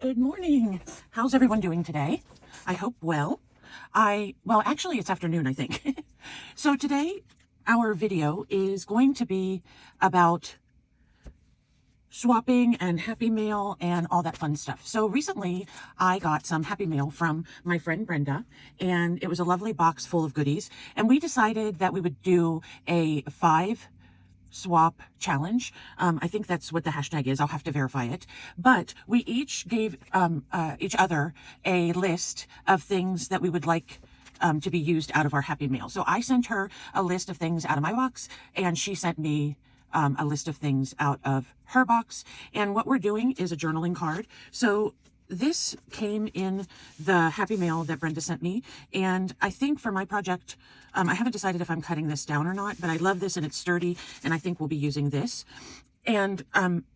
Good morning. How's everyone doing today? I hope well. Well, actually it's afternoon, I think. So today our video is going to be about swapping and Happy Mail and all that fun stuff. So recently I got some Happy Mail from my friend Brenda, and it was a lovely box full of goodies. And we decided that we would do a 5 swap challenge. I think that's what the hashtag is. I'll have to verify it. But we each gave each other a list of things that we would like to be used out of our Happy Mail. So I sent her a list of things out of my box, and she sent me a list of things out of her box. And what we're doing is a journaling card. So this came in the Happy Mail that Brenda sent me, and I think for my project, I haven't decided if I'm cutting this down or not, but I love this and it's sturdy, and I think we'll be using this. And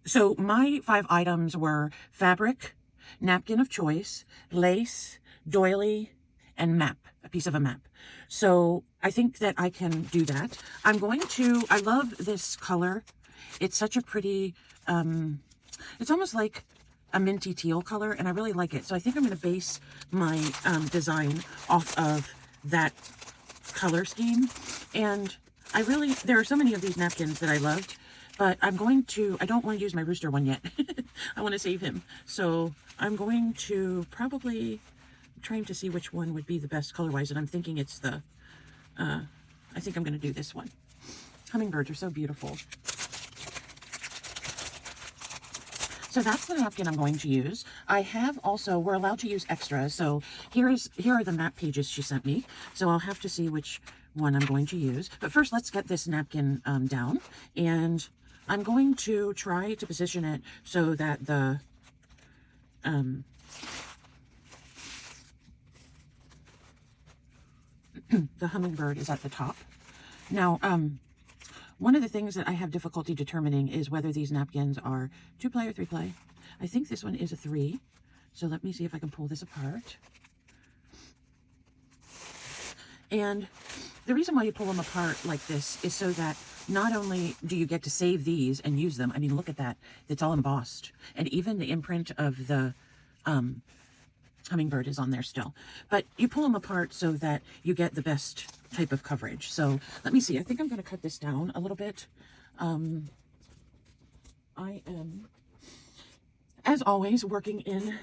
so my 5 items were fabric, napkin of choice, lace, doily, and map, a piece of a map. So I think that I can do that. I love this color. It's such a pretty, it's almost like a minty teal color, and I really like it. So I think I'm going to base my design off of that color scheme. And there are so many of these napkins that I loved, but I don't want to use my rooster one yet. I want to save him. So I'm going to probably trying to see which one would be the best color-wise, and I'm thinking it's I think I'm going to do this one. Hummingbirds are so beautiful. So that's the napkin I'm going to use. We're allowed to use extras. So here are the map pages she sent me. So I'll have to see which one I'm going to use. But first, let's get this napkin down. And I'm going to try to position it so that the hummingbird is at the top. Now, one of the things that I have difficulty determining is whether these napkins are 2-ply or 3-ply. I think this one is a 3. So let me see if I can pull this apart. And the reason why you pull them apart like this is so that not only do you get to save these and use them, I mean, look at that. It's all embossed. And even the imprint of the hummingbird is on there still. But you pull them apart so that you get the best type of coverage. So let me see. I think I'm going to cut this down a little bit. I am, as always, working in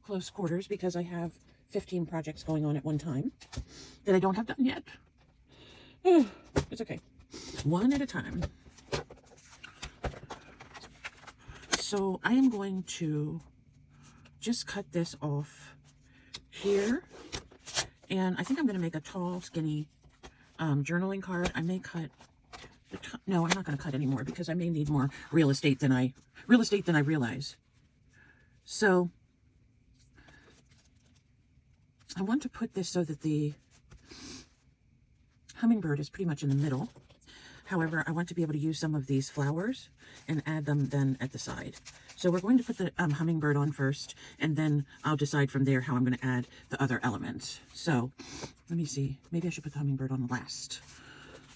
close quarters because I have 15 projects going on at one time that I don't have done yet. It's okay. One at a time. So I am going to just cut this off here, and I think I'm going to make a tall, skinny journaling card. I may cut no, I'm not going to cut anymore because I may need more real estate than I realize. So I want to put this so that the hummingbird is pretty much in the middle. However, I want to be able to use some of these flowers and add them then at the side. So we're going to put the hummingbird on first, and then I'll decide from there how I'm going to add the other elements. So let me see. Maybe I should put the hummingbird on last.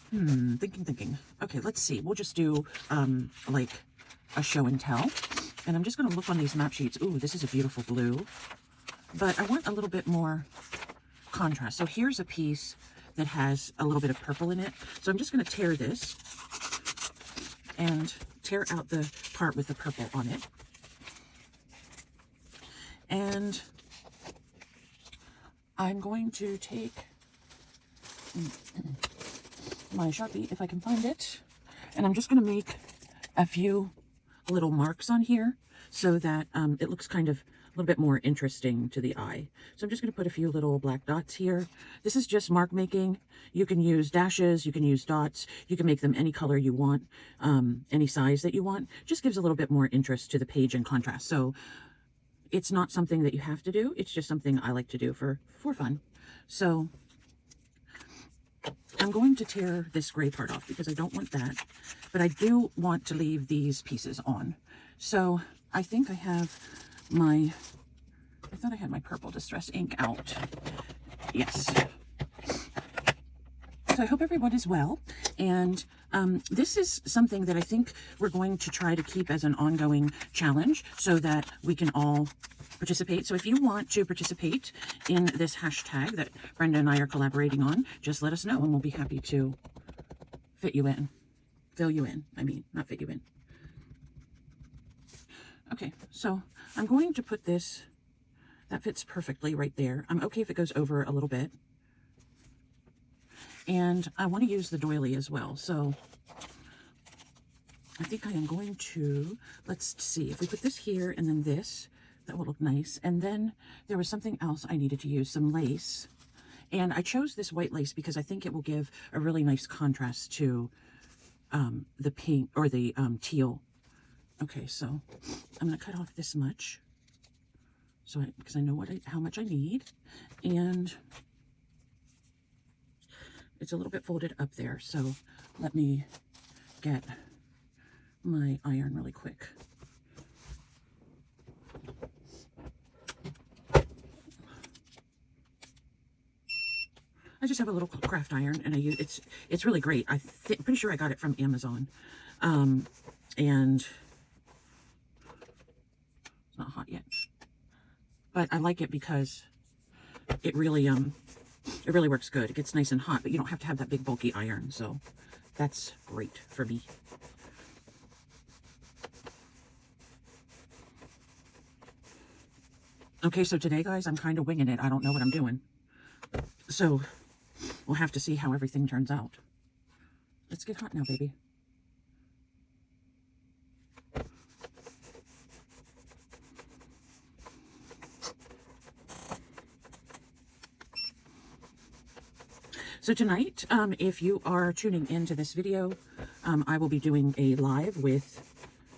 Thinking. Okay, let's see. We'll just do like a show and tell. And I'm just going to look on these map sheets. Ooh, this is a beautiful blue. But I want a little bit more contrast. So here's a piece that has a little bit of purple in it. So I'm just going to tear this and tear out the part with the purple on it. And I'm going to take my Sharpie, if I can find it, and I'm just going to make a few little marks on here so that it looks kind of a little bit more interesting to the eye. So I'm just going to put a few little black dots here. This is just mark making. You can use dashes, you can use dots, you can make them any color you want, any size that you want. Just gives a little bit more interest to the page and contrast. So it's not something that you have to do. It's just something I like to do for fun. So I'm going to tear this gray part off because I don't want that, but I do want to leave these pieces on. So I think I have I thought I had my purple distress ink out. Yes. So I hope everyone is well, and this is something that I think we're going to try to keep as an ongoing challenge so that we can all participate. So if you want to participate in this hashtag that Brenda and I are collaborating on, just let us know and we'll be happy to fill you in. I mean, not fit you in. Okay, so I'm going to put this, that fits perfectly right there. I'm okay if it goes over a little bit. And I want to use the doily as well. So I think I am going to, let's see, if we put this here and then this, that will look nice. And then there was something else I needed to use, some lace. And I chose this white lace because I think it will give a really nice contrast to the pink or the teal. Okay, so I'm going to cut off this much. So because I know how much I need. And it's a little bit folded up there, so let me get my iron really quick. I just have a little craft iron, and I use it's really great. Pretty sure I got it from Amazon, and it's not hot yet, but I like it because it really works good. It gets nice and hot, but you don't have to have that big bulky iron, so that's great for me. Okay, so today, guys, I'm kind of winging it. I don't know what I'm doing. So we'll have to see how everything turns out. Let's get hot now, baby. So tonight, if you are tuning into this video, I will be doing a live with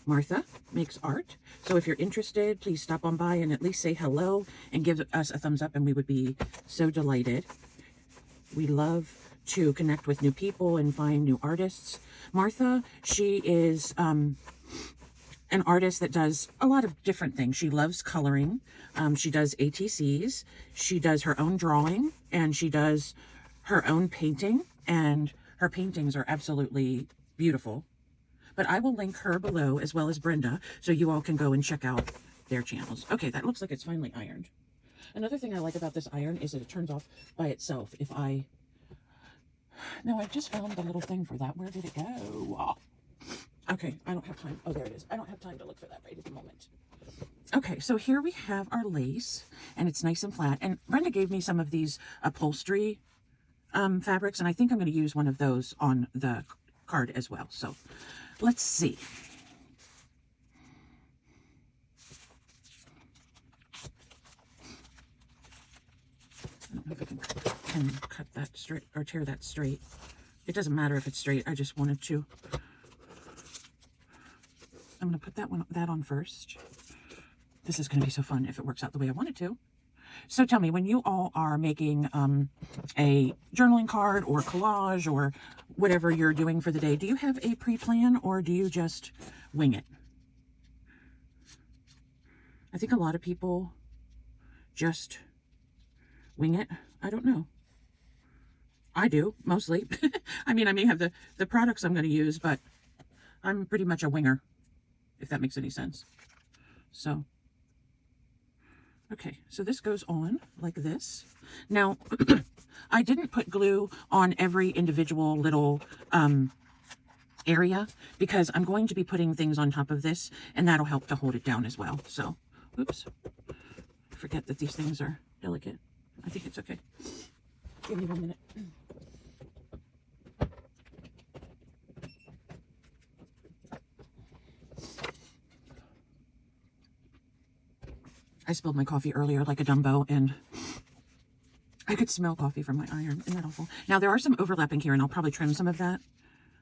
Martha Makes Art. So if you're interested, please stop on by and at least say hello and give us a thumbs up, and we would be so delighted. We love to connect with new people and find new artists. Martha, she is an artist that does a lot of different things. She loves coloring. She does ATCs. She does her own drawing, and she does her own painting, and her paintings are absolutely beautiful. But I will link her below as well as Brenda, so you all can go and check out their channels. Okay, that looks like it's finally ironed. Another thing I like about this iron is that it turns off by itself. No, I just found the little thing for that. Where did it go? Oh. Okay, I don't have time. Oh, there it is. I don't have time to look for that right at the moment. Okay, so here we have our lace, and it's nice and flat. And Brenda gave me some of these upholstery fabrics, and I think I'm going to use one of those on the card as well. So let's see. I don't know if I can cut that straight or tear that straight. It doesn't matter if it's straight. I just wanted to. I'm going to put that on first. This is going to be so fun if it works out the way I want it to. So tell me, when you all are making a journaling card or collage or whatever you're doing for the day, do you have a pre-plan or do you just wing it? I think a lot of people just wing it. I don't know. I do, mostly. I mean, I may have the products I'm going to use, but I'm pretty much a winger, if that makes any sense. So, okay, so this goes on like this. Now, I didn't put glue on every individual little area because I'm going to be putting things on top of this, and that'll help to hold it down as well. So, oops. Forget that these things are delicate. I think it's okay. Give me 1 minute. I spilled my coffee earlier like a Dumbo, and I could smell coffee from my iron. Isn't that awful? Now, there are some overlapping here, and I'll probably trim some of that.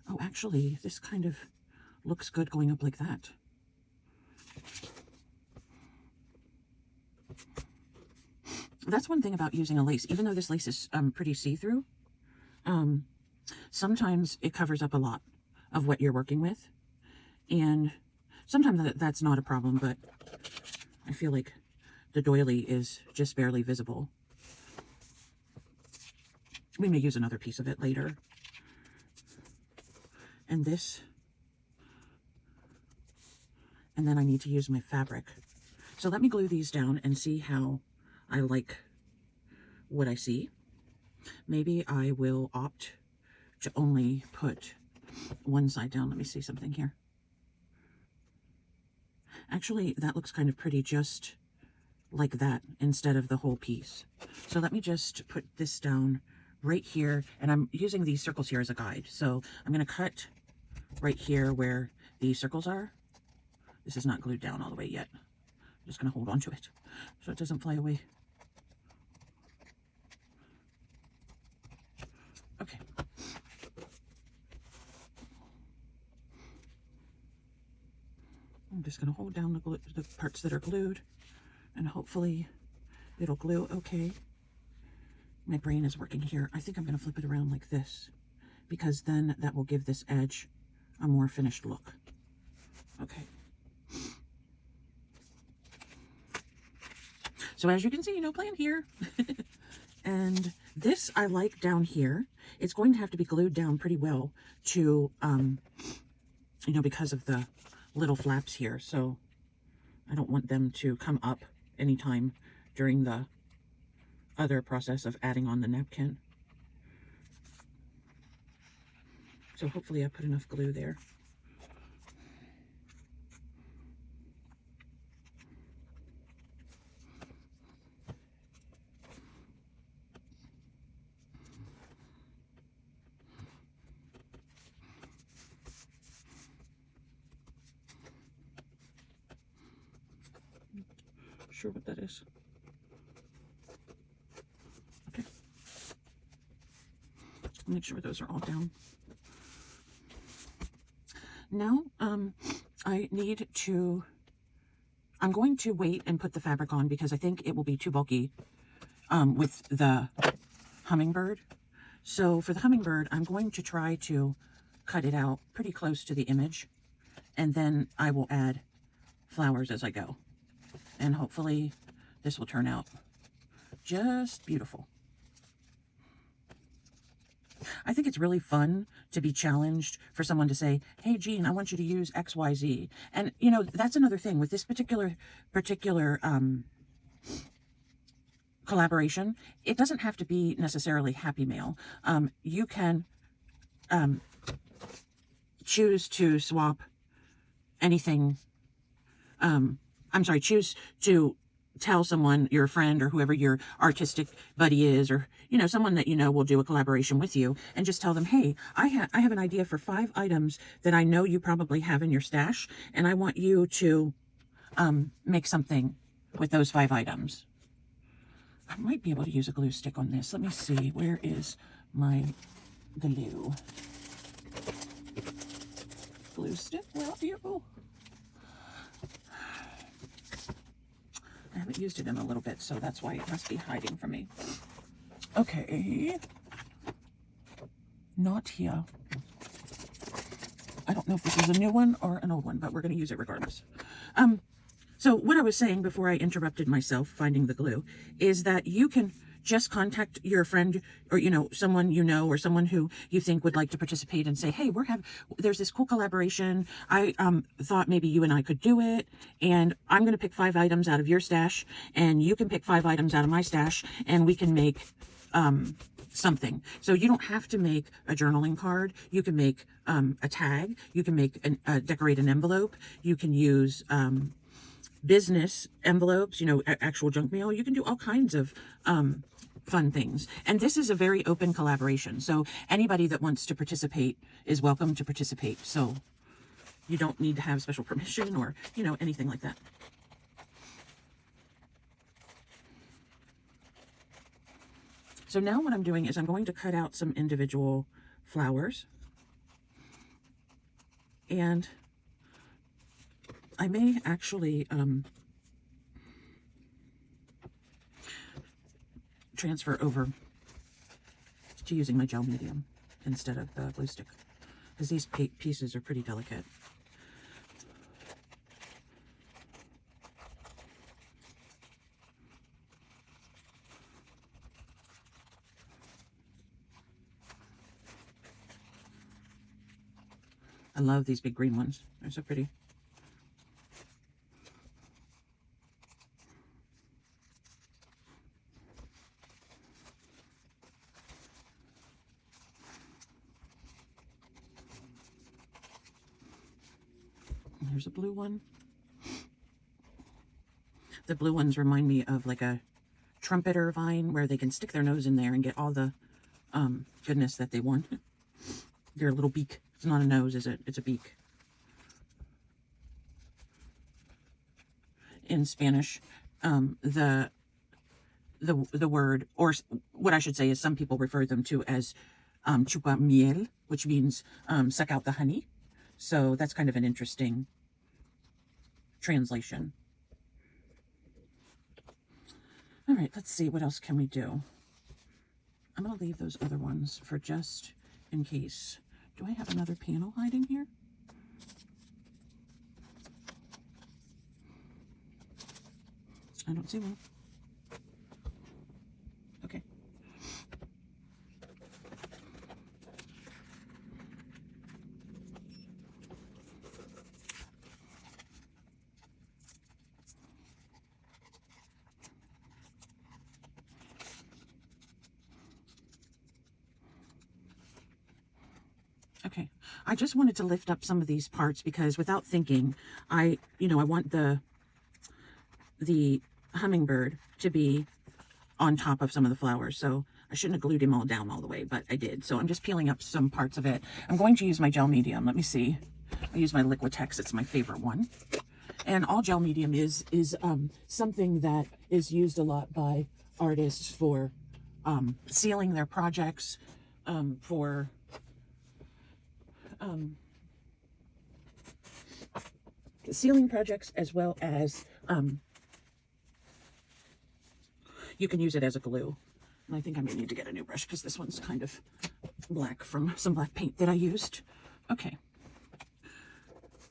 Oh, actually, this kind of looks good going up like that. That's one thing about using a lace. Even though this lace is pretty see-through, sometimes it covers up a lot of what you're working with. And sometimes that's not a problem, but I feel like the doily is just barely visible. We may use another piece of it later. And this. And then I need to use my fabric. So let me glue these down and see how I like what I see. Maybe I will opt to only put one side down. Let me see something here. Actually, that looks kind of pretty just like that instead of the whole piece. So let me just put this down right here. And I'm using these circles here as a guide. So I'm going to cut right here where these circles are. This is not glued down all the way yet. I'm just going to hold on to it so it doesn't fly away. Okay. I'm just going to hold down the parts that are glued, and hopefully it'll glue okay. My brain is working here. I think I'm going to flip it around like this, because then that will give this edge a more finished look. Okay. So as you can see, no plan here. And this I like down here. It's going to have to be glued down pretty well to, you know, because of the little flaps here. So I don't want them to come up anytime during the other process of adding on the napkin. So hopefully I put enough glue there. Sure what that is. Okay. Make sure those are all down. Now, I need to, I'm going to wait and put the fabric on because I think it will be too bulky with the hummingbird. So for the hummingbird, I'm going to try to cut it out pretty close to the image, and then I will add flowers as I go. And hopefully this will turn out just beautiful. I think it's really fun to be challenged, for someone to say, hey, Jean, I want you to use X, Y, Z. And, you know, that's another thing with this particular collaboration. It doesn't have to be necessarily Happy Mail. You can choose to swap anything. Choose to tell someone, your friend or whoever your artistic buddy is, or, you know, someone that you know will do a collaboration with you, and just tell them, hey, I have an idea for 5 items that I know you probably have in your stash, and I want you to make something with those 5 items. I might be able to use a glue stick on this. Let me see. Where is my glue? Glue stick, where are you? I haven't used it in a little bit, so that's why it must be hiding from me. Okay. Not here. I don't know if this is a new one or an old one, but we're going to use it regardless. So what I was saying before I interrupted myself finding the glue is that you can just contact your friend, or, you know, someone you know, or someone who you think would like to participate, and say, hey, there's this cool collaboration. I thought maybe you and I could do it, and I'm going to pick 5 items out of your stash, and you can pick 5 items out of my stash, and we can make something. So you don't have to make a journaling card. You can make a tag. You can make decorate an envelope. You can use business envelopes, you know, actual junk mail. You can do all kinds of fun things. And this is a very open collaboration. So anybody that wants to participate is welcome to participate. So you don't need to have special permission or, you know, anything like that. So now what I'm doing is I'm going to cut out some individual flowers. And I may actually transfer over to using my gel medium instead of the glue stick, because these pieces are pretty delicate. I love these big green ones. They're so pretty. Here's a blue one. The blue ones remind me of like a trumpeter vine where they can stick their nose in there and get all the goodness that they want. Their little beak. It's not a nose, is it? It's a beak. In Spanish, the word, or what I should say is some people refer them to as chupa miel, which means suck out the honey. So that's kind of an interesting translation. All right, let's see, what else can we do? I'm going to leave those other ones for just in case. Do I have another panel hiding here? I don't see one. Okay. Okay, I just wanted to lift up some of these parts because without thinking, I want the hummingbird to be on top of some of the flowers. So I shouldn't have glued him all down all the way, but I did. So I'm just peeling up some parts of it. I'm going to use my gel medium. Let me see. I use my Liquitex. It's my favorite one. And all gel medium is something that is used a lot by artists for sealing their projects, for sealing projects, as well as you can use it as a glue. And I think I may need to get a new brush because this one's kind of black from some black paint that I used. Okay.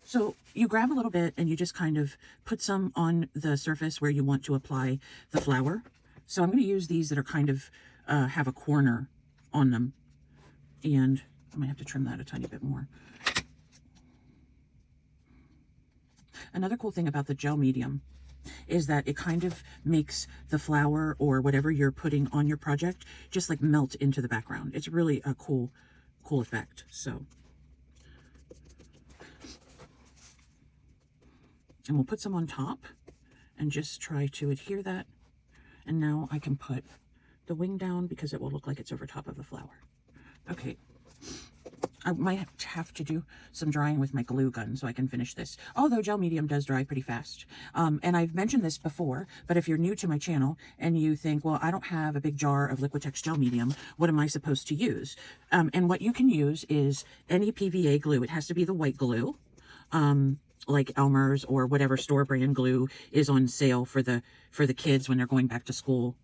So you grab a little bit and you just kind of put some on the surface where you want to apply the flower. So I'm going to use these that are kind of have a corner on them. And I might have to trim that a tiny bit more. Another cool thing about the gel medium is that it kind of makes the flower or whatever you're putting on your project just like melt into the background. It's really a cool effect. So, and we'll put some on top and just try to adhere that. And now I can put the wing down because it will look like it's over top of the flower. Okay. I might have to do some drying with my glue gun so I can finish this. Although gel medium does dry pretty fast. And I've mentioned this before, but if you're new to my channel and you think, well, I don't have a big jar of Liquitex gel medium, what am I supposed to use? And what you can use is any PVA glue. It has to be the white glue, like Elmer's or whatever store brand glue is on sale for the kids when they're going back to school.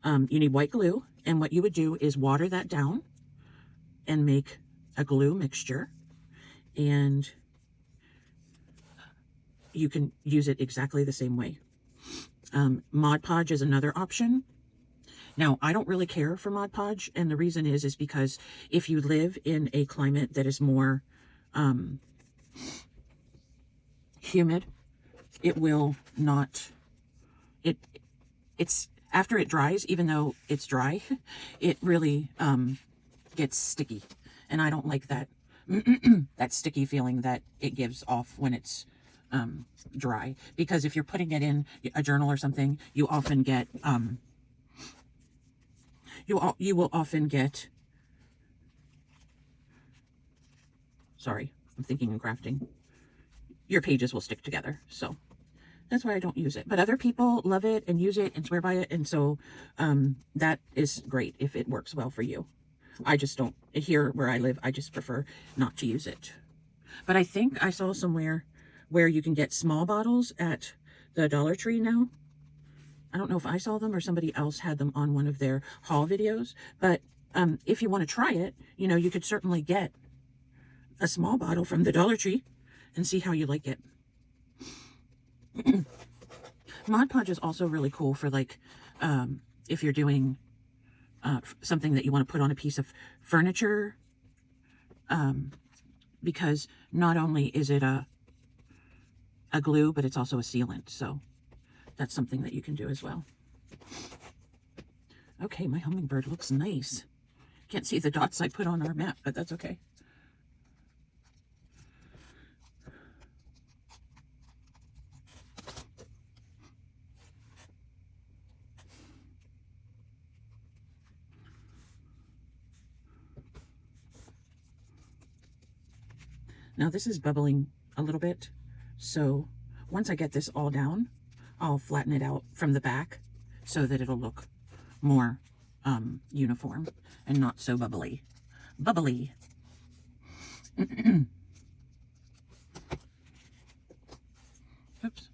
You need white glue, and what you would do is water that down and make a glue mixture, and you can use it exactly the same way. Mod Podge is another option. Now, I don't really care for Mod Podge, and the reason is because if you live in a climate that is more humid, it will not, it's after it dries, even though it's dry, it really gets sticky. And I don't like that that sticky feeling that it gives off when it's dry. Because if you're putting it in a journal or something, you often get you will often get, sorry, I'm thinking and crafting. Your pages will stick together. So that's why I don't use it. But other people love it and use it and swear by it. And so that is great if it works well for you. I just don't, here where I live, I just prefer not to use it. But I think I saw somewhere where you can get small bottles at the Dollar Tree now. I don't know if I saw them or somebody else had them on one of their haul videos. But if you want to try it, you know, you could certainly get a small bottle from the Dollar Tree and see how you like it. Mod Podge is also really cool for like, if you're doing something that you want to put on a piece of furniture, because not only is it a glue, but it's also a sealant. So that's something that you can do as well. Okay, my hummingbird looks nice. Can't see the dots I put on our map, but that's okay. Now this is bubbling a little bit, so once I get this all down, I'll flatten it out from the back so that it'll look more uniform and not so bubbly. Bubbly. Oops.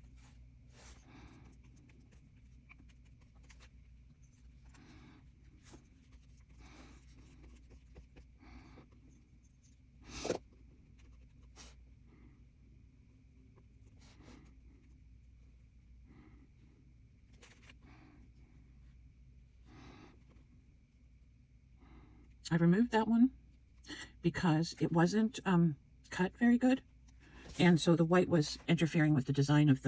I removed that one because it wasn't cut very good, and so the white was interfering with the design of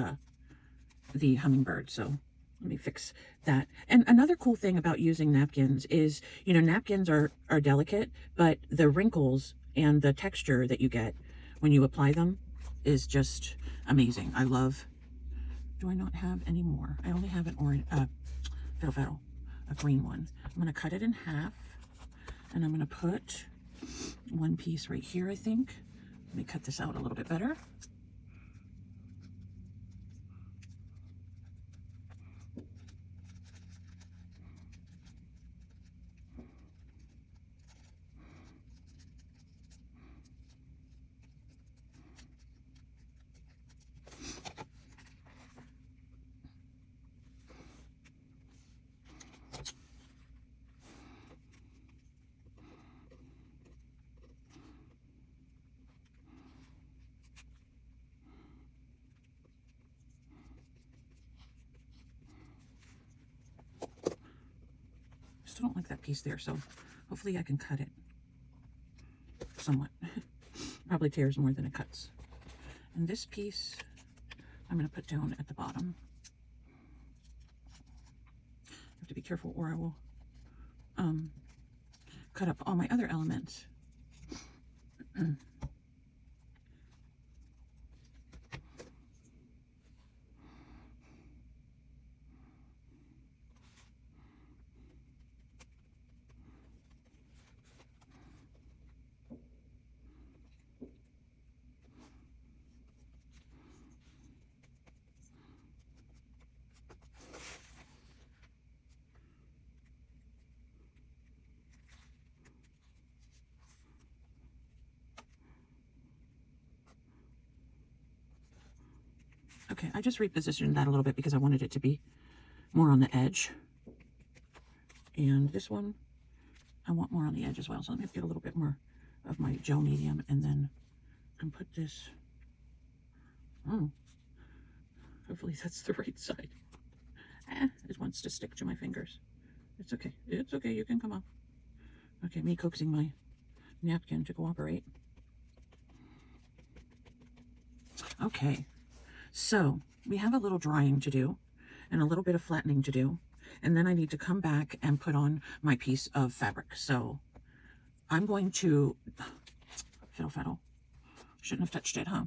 the hummingbird. So let me fix that. And another cool thing about using napkins is, you know, napkins are delicate, but the wrinkles and the texture that you get when you apply them is just amazing. I love. Do I not have any more? I only have an orange, fiddle, a green one. I'm going to cut it in half. And I'm going to put one piece right here, I think. Let me cut this out a little bit better. Don't like that piece there, so hopefully I can cut it somewhat. Probably tears more than it cuts. And this piece I'm going to put down at the bottom. I have to be careful or I will cut up all my other elements. Okay, I just repositioned that a little bit because I wanted it to be more on the edge. And this one, I want more on the edge as well. So let me get a little bit more of my gel medium and then I can put this. Oh, hopefully that's the right side. It wants to stick to my fingers. It's okay. It's okay. You can come off. Okay, me coaxing my napkin to cooperate. Okay. So we have a little drying to do and a little bit of flattening to do. And then I need to come back and put on my piece of fabric. So I'm going to, fiddle. Shouldn't have touched it, huh?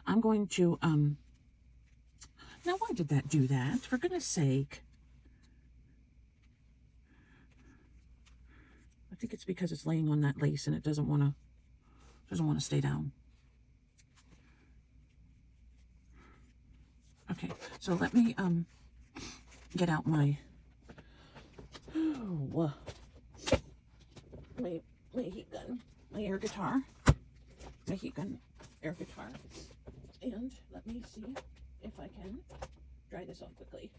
I'm going to, now why did that do that? For goodness sake. I think it's because it's laying on that lace and it doesn't want to stay down. Okay, so let me get out my my heat gun, my air guitar, my heat gun air guitar, and let me see if I can dry this off quickly.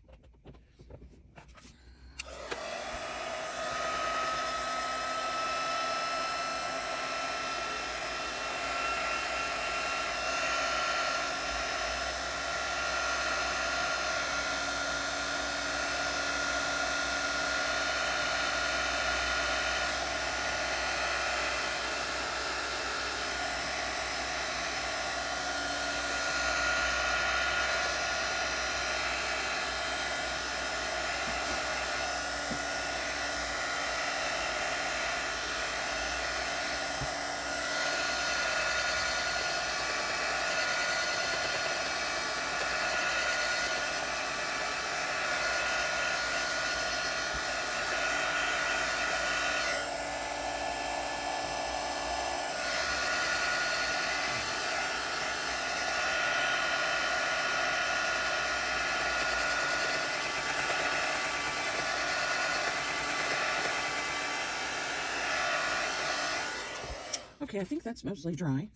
Okay, I think that's mostly dry.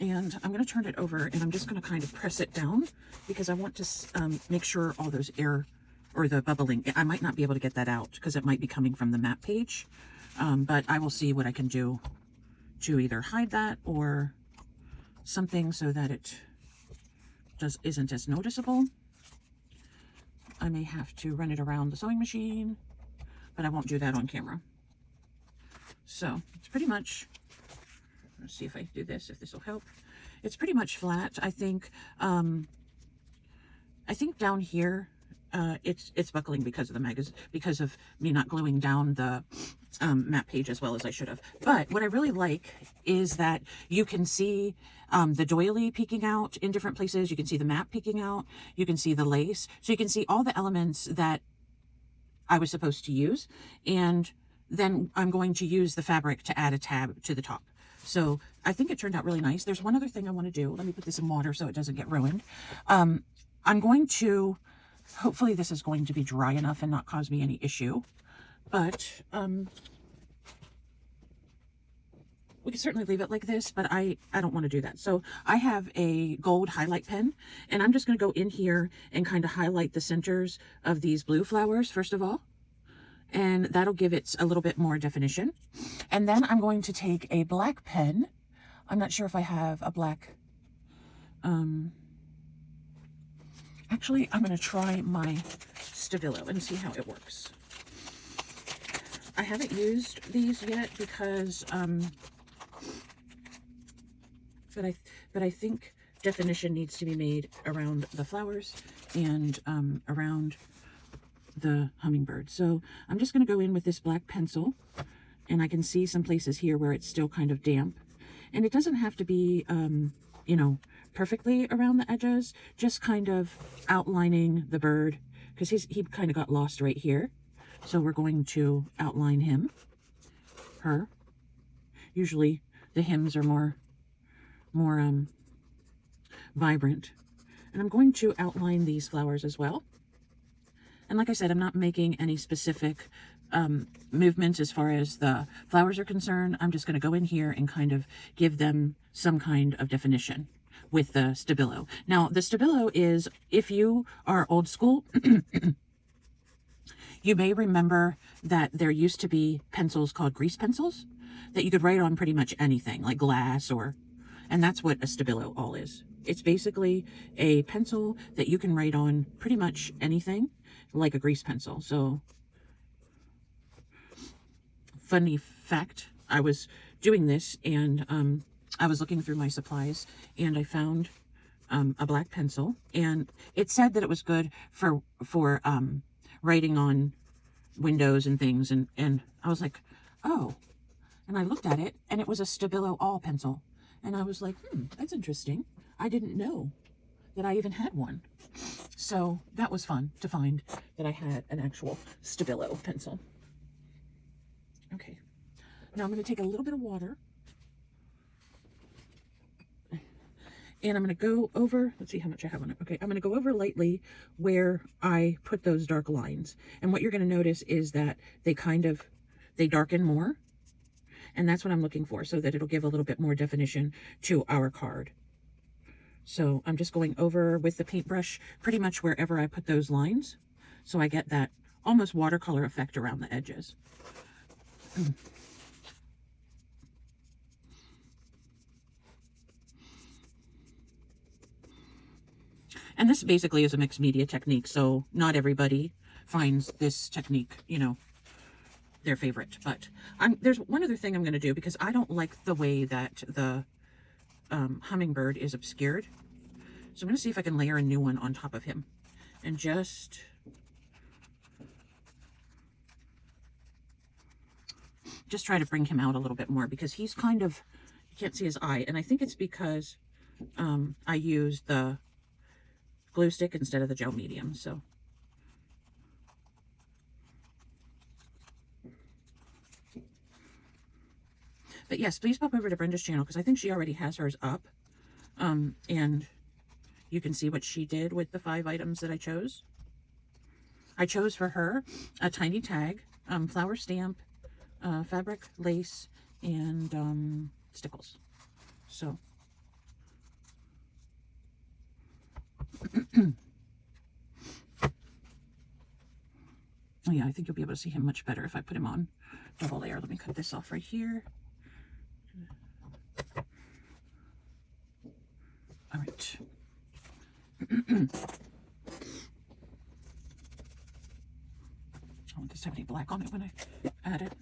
And I'm going to turn it over, and I'm just going to kind of press it down because I want to make sure all those air or the bubbling, I might not be able to get that out because it might be coming from the map page. But I will see what I can do to either hide that or something so that it isn't as noticeable. I may have to run it around the sewing machine, but I won't do that on camera. So it's pretty much, let's see if I do this, if this will help. It's pretty much flat. I think down here, it's buckling because of the magazine, because of me not gluing down the map page as well as I should have. But what I really like is that you can see the doily peeking out in different places. You can see the map peeking out. You can see the lace. So you can see all the elements that I was supposed to use. And then I'm going to use the fabric to add a tab to the top. So I think it turned out really nice. There's one other thing I want to do. Let me put this in water so it doesn't get ruined. I'm going to, hopefully this is going to be dry enough and not cause me any issue. But we can certainly leave it like this, but I don't want to do that. So I have a gold highlight pen, and I'm just going to go in here and kind of highlight the centers of these blue flowers, first of all. And that'll give it a little bit more definition. And then I'm going to take a black pen. I'm not sure if I have a black, actually, I'm going to try my Stabilo and see how it works. I haven't used these yet because, but I think definition needs to be made around the flowers and around the hummingbird. So I'm just going to go in with this black pencil, and I can see some places here where it's still kind of damp, and it doesn't have to be you know, perfectly around the edges, just kind of outlining the bird, because he kind of got lost right here. So we're going to outline him, her. Usually the hymns are more vibrant, and I'm going to outline these flowers as well. And like I said, I'm not making any specific movements as far as the flowers are concerned. I'm just going to go in here and kind of give them some kind of definition with the Stabilo. Now, the Stabilo is, if you are old school, you may remember that there used to be pencils called grease pencils that you could write on pretty much anything, like glass and that's what a Stabilo all is. It's basically a pencil that you can write on pretty much anything, like a grease pencil. So, funny fact, I was doing this and I was looking through my supplies and I found a black pencil, and it said that it was good for writing on windows and things, and I was like, oh, and I looked at it and it was a Stabilo all pencil, and I was like, that's interesting. I didn't know that I even had one. So that was fun to find that I had an actual Stabilo pencil. Okay, now I'm going to take a little bit of water, and I'm going to go over, let's see how much I have on it. Okay, I'm going to go over lightly where I put those dark lines. And what you're going to notice is that they darken more. And that's what I'm looking for, so that it'll give a little bit more definition to our card. So I'm just going over with the paintbrush pretty much wherever I put those lines, so I get that almost watercolor effect around the edges. And this basically is a mixed media technique, so not everybody finds this technique, you know, their favorite. But there's one other thing I'm going to do, because I don't like the way that the hummingbird is obscured. So I'm going to see if I can layer a new one on top of him, and just try to bring him out a little bit more, because he's kind of, you can't see his eye, and I think it's because I used the glue stick instead of the gel medium. So but yes, please pop over to Brenda's channel, because I think she already has hers up, and you can see what she did with the 5 items that I chose. I chose for her a tiny tag, flower stamp, fabric, lace, and stickles. So oh yeah, I think you'll be able to see him much better if I put him on double layer. Let me cut this off right here. All right. I don't want this to have any black on it when I add it.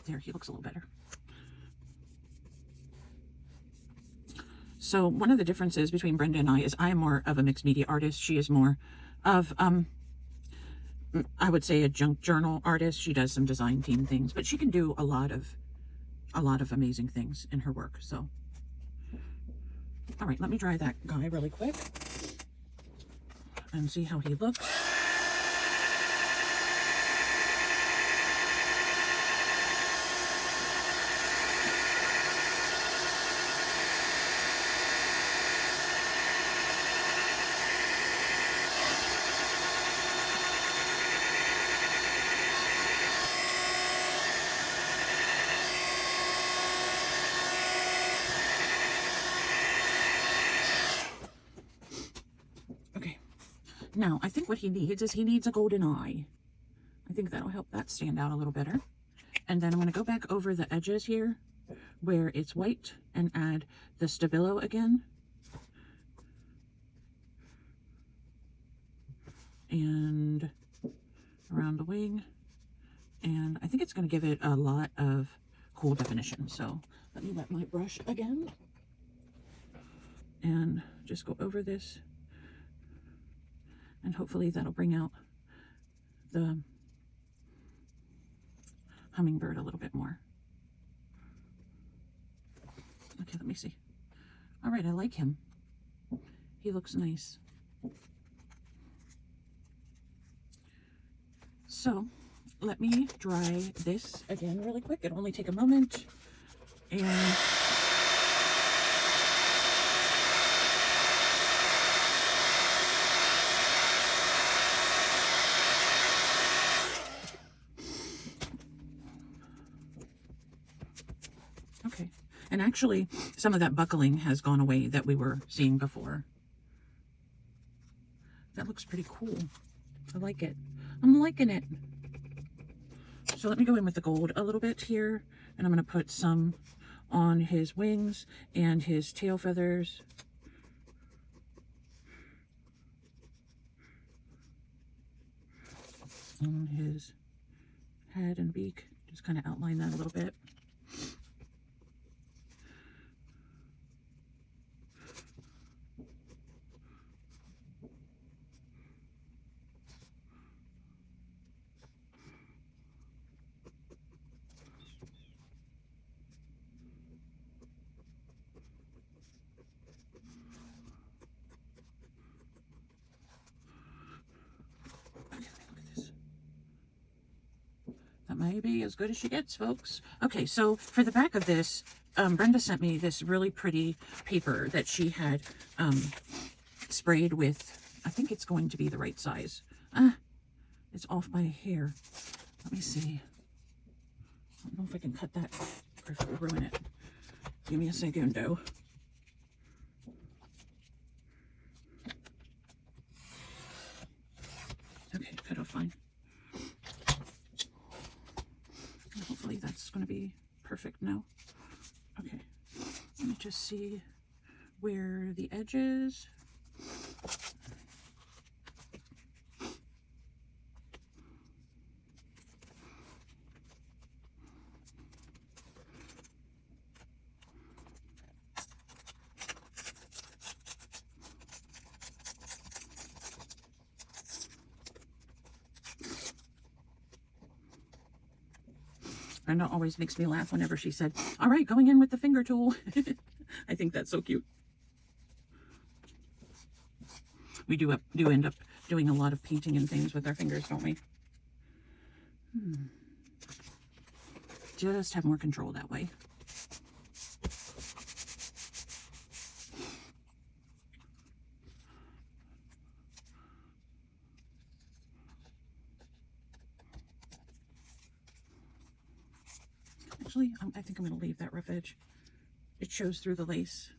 There, he looks a little better. So one of the differences between Brenda and I is I am more of a mixed media artist. She is more of, I would say, a junk journal artist. She does some design theme things, but she can do a lot of amazing things in her work. So, all right, let me dry that guy really quick and see how he looks. Now, I think what he needs is he needs a golden eye. I think that'll help that stand out a little better. And then I'm going to go back over the edges here where it's white and add the Stabilo again. And around the wing. And I think it's going to give it a lot of cool definition. So let me wet my brush again. And just go over this. And hopefully that'll bring out the hummingbird a little bit more. Okay, let me see. All right, I like him. He looks nice. So let me dry this again really quick. It'll only take a moment. And okay. And actually, some of that buckling has gone away that we were seeing before. That looks pretty cool. I like it. I'm liking it. So let me go in with the gold a little bit here. And I'm going to put some on his wings and his tail feathers. On his head and beak. Just kind of outline that a little bit. That may be as good as she gets, folks. Okay, so for the back of this, Brenda sent me this really pretty paper that she had sprayed with, I think it's going to be the right size. It's off my hair. Let me see. I don't know if I can cut that or if it will ruin it. Give me a segundo. Okay, cut off fine. Hopefully that's going to be perfect now. Okay, let me just see where the edge is. Brenda always makes me laugh whenever she said, all right, going in with the finger tool. I think that's so cute. We do end up doing a lot of painting and things with our fingers, don't we? just have more control that way. Actually, I think I'm going to leave that rough edge. It shows through the lace.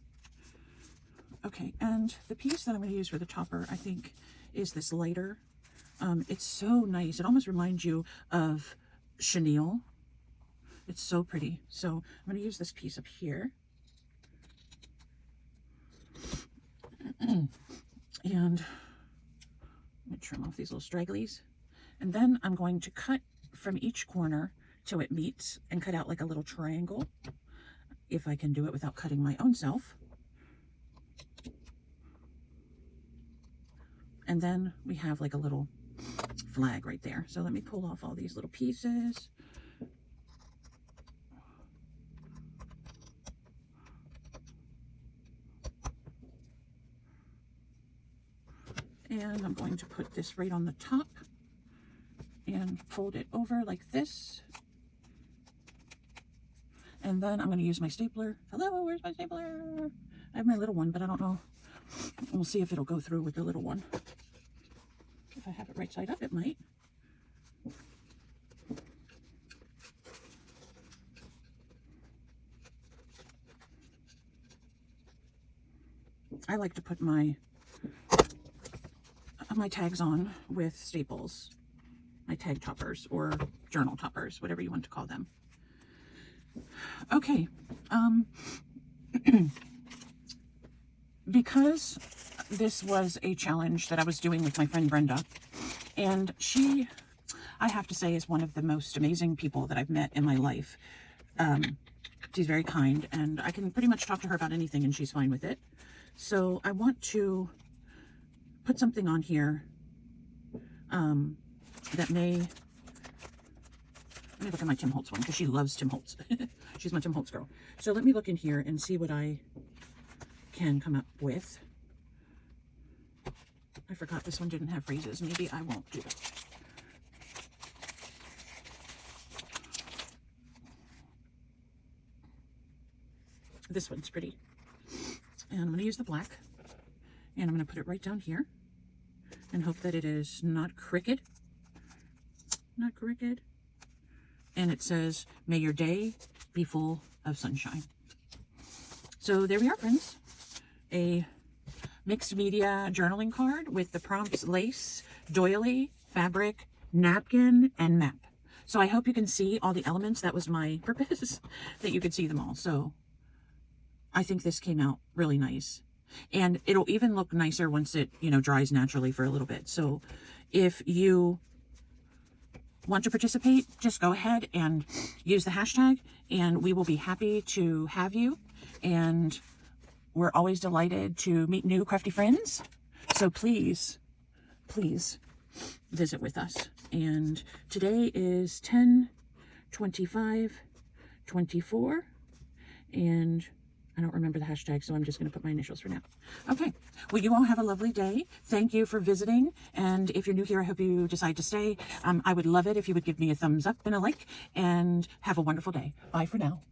Okay, and the piece that I'm going to use for the topper, I think, is this lighter. It's so nice. It almost reminds you of chenille. It's so pretty. So I'm going to use this piece up here. And I'm going to trim off these little stragglies. And then I'm going to cut from each corner till it meets and cut out like a little triangle, if I can do it without cutting my own self. And then we have like a little flag right there. So let me pull off all these little pieces. And I'm going to put this right on the top and fold it over like this. And then I'm going to use my stapler. Hello, where's my stapler? I have my little one, but I don't know. We'll see if it'll go through with the little one. If I have it right side up, it might. I like to put my tags on with staples, my tag toppers or journal toppers, whatever you want to call them. Okay, because this was a challenge that I was doing with my friend Brenda, and she, I have to say, is one of the most amazing people that I've met in my life. She's very kind, and I can pretty much talk to her about anything and she's fine with it. So I want to put something on here that may, let me look at my Tim Holtz one, because she loves Tim Holtz. She's my Tim Holtz girl. So let me look in here and see what I can come up with. I forgot this one didn't have phrases. Maybe I won't do that. This one's pretty. And I'm going to use the black. And I'm going to put it right down here. And hope that it is not crooked. Not crooked. And it says, may your day be full of sunshine. So there we are, friends. A mixed media journaling card with the prompts lace, doily, fabric, napkin, and map. So I hope you can see all the elements. That was my purpose, that you could see them all. So I think this came out really nice. And it'll even look nicer once it, dries naturally for a little bit. So if you want to participate, just go ahead and use the hashtag, and we will be happy to have you. And we're always delighted to meet new crafty friends. So please, please visit with us. And today is 10/25/24, and I don't remember the hashtag, so I'm just going to put my initials for now. Okay. Well, you all have a lovely day. Thank you for visiting. And if you're new here, I hope you decide to stay. I would love it if you would give me a thumbs up and a like, and have a wonderful day. Bye for now.